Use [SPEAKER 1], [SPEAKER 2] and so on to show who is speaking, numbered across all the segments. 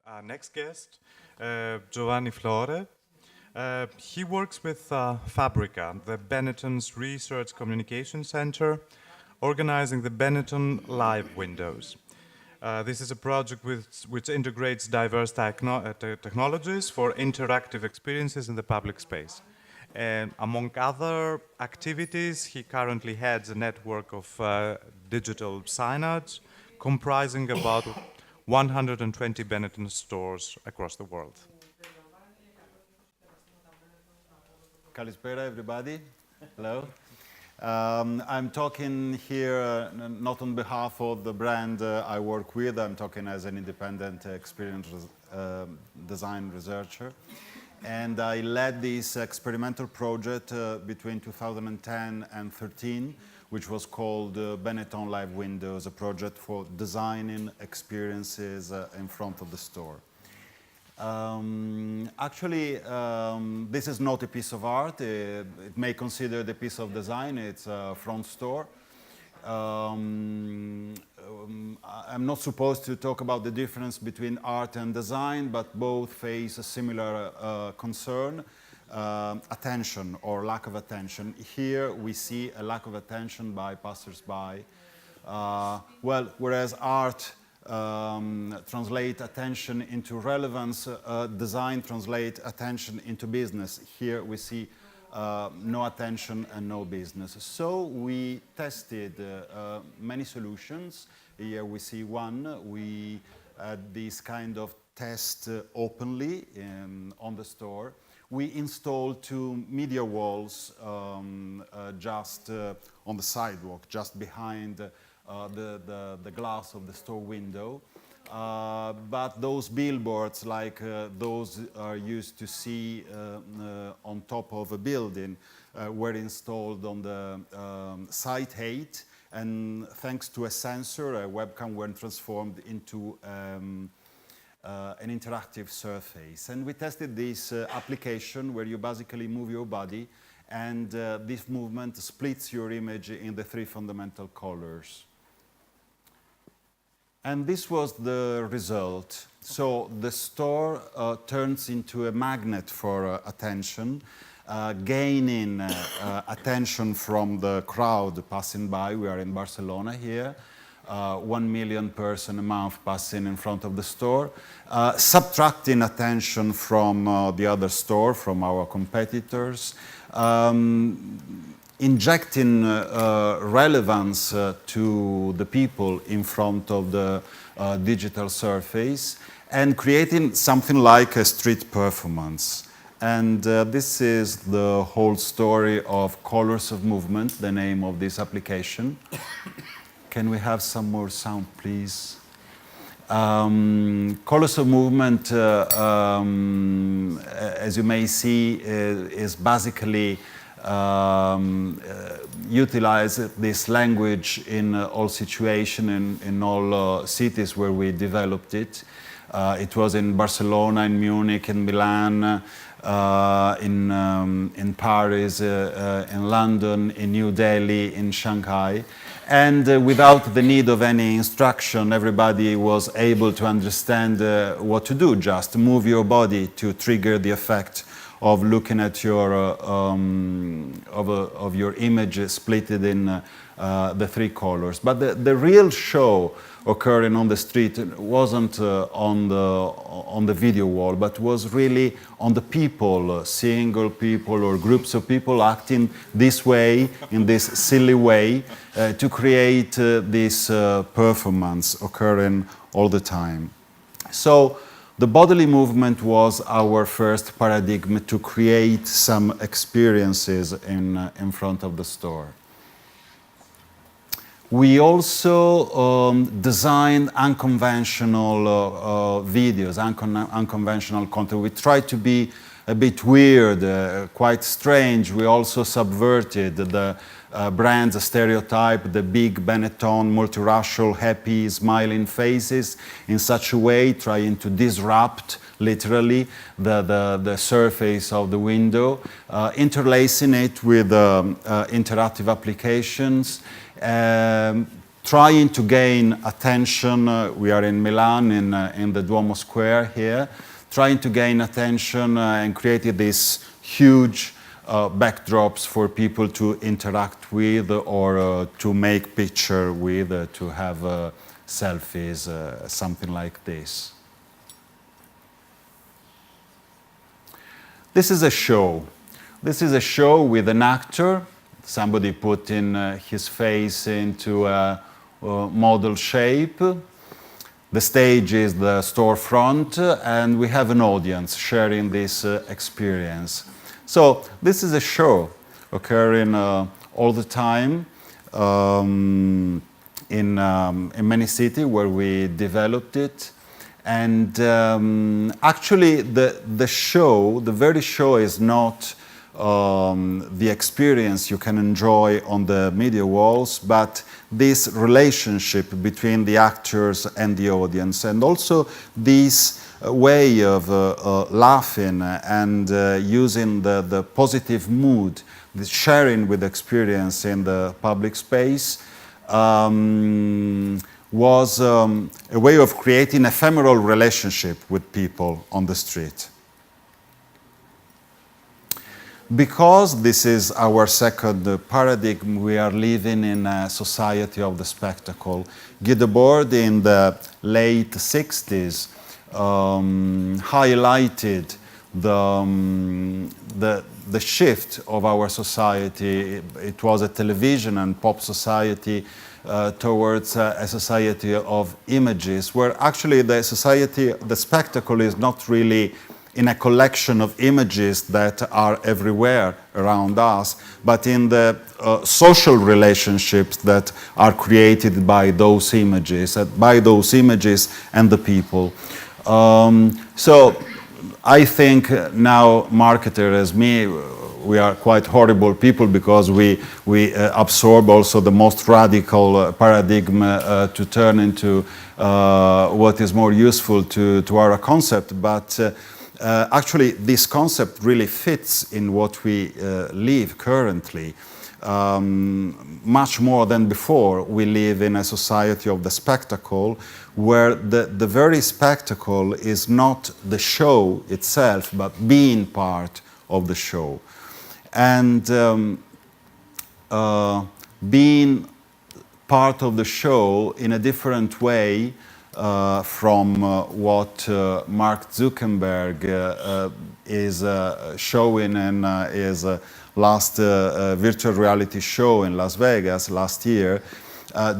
[SPEAKER 1] Our next guest, Giovanni Flore. He works with Fabrica, the Benetton's Research Communication Center, organizing the Benetton Live Windows. This is a project which integrates diverse technologies for interactive experiences in the public space. And among other activities, he currently heads a network of digital signage comprising about 120 Benetton stores across the world.
[SPEAKER 2] Kalispera, everybody. Hello. I'm talking here not on behalf of the brand I work with. I'm talking as an independent experience design researcher. And I led this experimental project between 2010 and 13, which was called Benetton Live Windows, a project for designing experiences in front of the store. Actually, this is not a piece of art. It may consider the piece of design. It's a front store. I'm not supposed to talk about the difference between art and design, but both face a similar concern, attention or lack of attention. Here we see a lack of attention by passers-by. Whereas art translate attention into relevance, design translate attention into business. Here we see no attention and no business. So we tested many solutions. Here we see one. We had this kind of test openly on the store. We installed two media walls just on the sidewalk, just behind the glass of the store window. But those billboards, like those are used to see on top of a building, were installed on the site height, and thanks to a sensor, a webcam were transformed into an interactive surface. And we tested this application where you basically move your body, and this movement splits your image in the three fundamental colors. And this was the result. So the store turns into a magnet for attention, gaining attention from the crowd passing by. We are in Barcelona here. 1 million person a month passing in front of the store, subtracting attention from the other store, from our competitors, injecting relevance to the people in front of the digital surface, and creating something like a street performance. And this is the whole story of Colors of Movement, the name of this application. Can we have some more sound, please? Colors of Movement, as you may see, is basically utilize this language in all situations, in all cities where we developed it. It was in Barcelona, in Munich, in Milan, in Paris, in London, in New Delhi, in Shanghai. And without the need of any instruction, everybody was able to understand what to do. Just move your body to trigger the effect of looking at your of your image split in the three colors. But the real show occurring on the street wasn't on the video wall, but was really on the people, single people or groups of people acting this way, in this silly way, to create this performance occurring all the time. So the bodily movement was our first paradigm to create some experiences in front of the store. We also designed unconventional videos, unconventional content. We tried to be a bit weird, quite strange. We also subverted the brand's stereotype, the big Benetton, multiracial, happy, smiling faces in such a way, trying to disrupt literally the surface of the window, interlacing it with interactive applications, trying to gain attention. We are in Milan, in the Duomo Square here, trying to gain attention and created these huge backdrops for people to interact with or to make picture with, to have selfies, something like this. This is a show. This is a show with an actor. Somebody put in his face into a model shape. The stage is the storefront, and we have an audience sharing this experience. So this is a show occurring all the time in many cities where we developed it. And actually the show, the very show is not the experience you can enjoy on the media walls, but this relationship between the actors and the audience, and also this way of laughing and using the positive mood, the sharing with experience in the public space, was a way of creating ephemeral relationship with people on the street. Because this is our second paradigm, we are living in a society of the spectacle. Guy Debord in the late 60s highlighted the shift of our society. It was a television and pop society towards a society of images, where actually the society, the spectacle is not really in a collection of images that are everywhere around us, but in the social relationships that are created by those images and the people. So I think now marketers as me, we are quite horrible people because we absorb also the most radical paradigm to turn into what is more useful to our concept. But actually, this concept really fits in what we live currently. Much more than before, we live in a society of the spectacle, where the very spectacle is not the show itself, but being part of the show. And being part of the show in a different way from what Mark Zuckerberg is showing in his last virtual reality show in Las Vegas last year.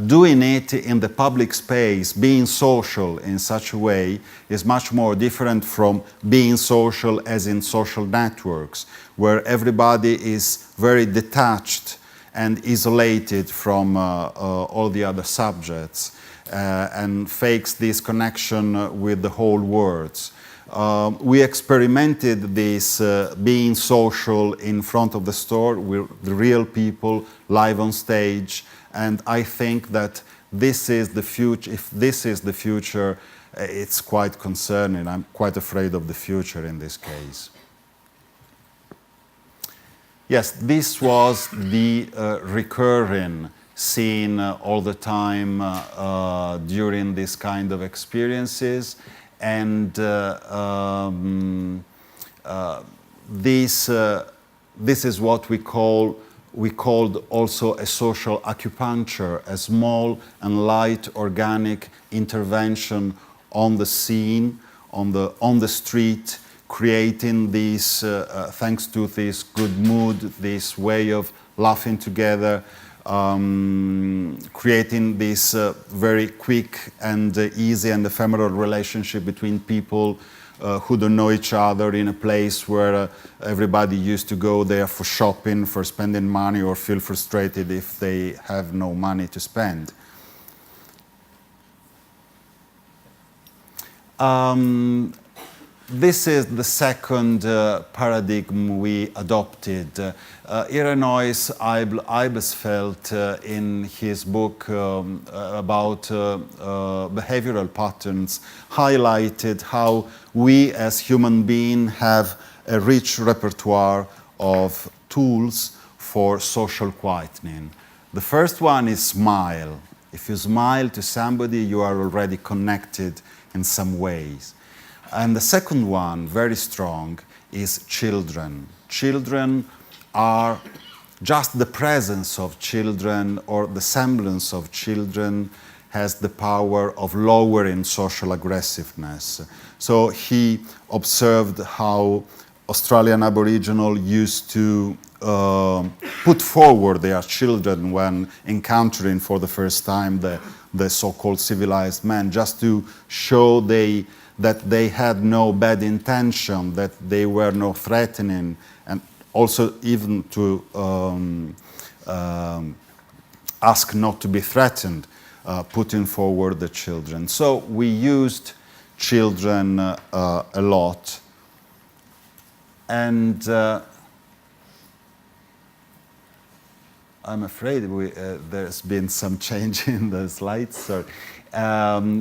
[SPEAKER 2] Doing it in the public space, being social in such a way, is much more different from being social as in social networks, where everybody is very detached and isolated from all the other subjects and fakes this connection with the whole world. We experimented this being social in front of the store with the real people live on stage, and I think that this is the future. If this is the future, it's quite concerning. I'm quite afraid of the future in this case. Yes, this was the recurring scene all the time during this kind of experiences, and this is what we called also a social acupuncture, a small and light organic intervention on the scene, on the street, creating this, thanks to this good mood, this way of laughing together, creating this very quick and easy and ephemeral relationship between people who don't know each other in a place where everybody used to go there for shopping, for spending money, or feel frustrated if they have no money to spend. This is the second paradigm we adopted. Irenois Eibesfeld, in his book about behavioral patterns, highlighted how we as human beings have a rich repertoire of tools for social quietening. The first one is smile. If you smile to somebody, you are already connected in some ways. And the second one, very strong, is children. Children are just the presence of children or the semblance of children has the power of lowering social aggressiveness. So he observed how Australian Aboriginal used to put forward their children when encountering for the first time the so-called civilized man, just to show that they had no bad intention, that they were no threatening, and also even to ask not to be threatened, putting forward the children. So we used children a lot. And I'm afraid there's been some change in the slides. Sorry.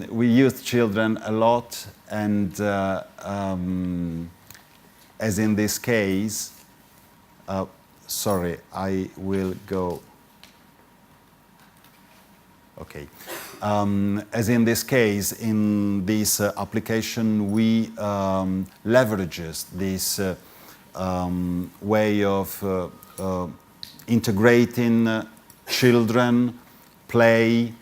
[SPEAKER 2] We used children a lot, and as in this case, sorry, I will go. Okay. As in this case, in this application, we leverages this way of integrating children, play,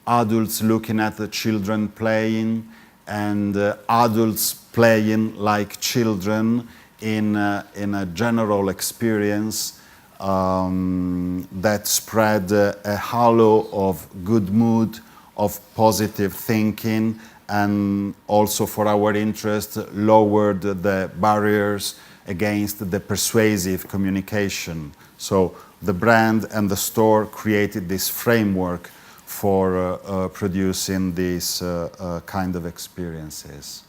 [SPEAKER 2] adults looking at the children playing, and adults playing like children in a general experience that spread a halo of good mood, of positive thinking, and also for our interest lowered the barriers against the persuasive communication. So the brand and the store created this framework for producing these kind of experiences.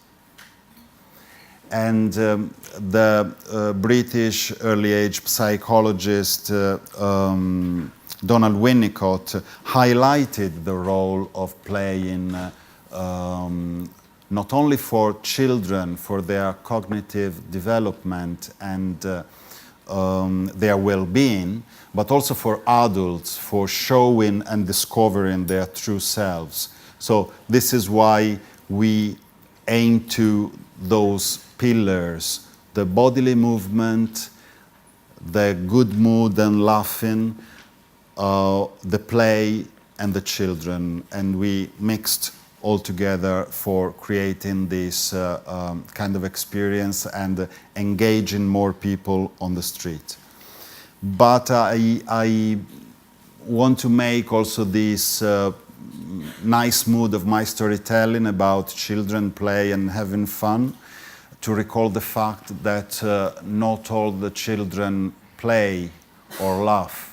[SPEAKER 2] And the British early age psychologist Donald Winnicott highlighted the role of playing not only for children, for their cognitive development and their well-being, but also for adults, for showing and discovering their true selves. So this is why we aim to those pillars: the bodily movement, the good mood and laughing, the play, and the children. And we mixed all together for creating this kind of experience and engaging more people on the street. But I want to make also this nice mood of my storytelling about children play and having fun, to recall the fact that not all the children play or laugh.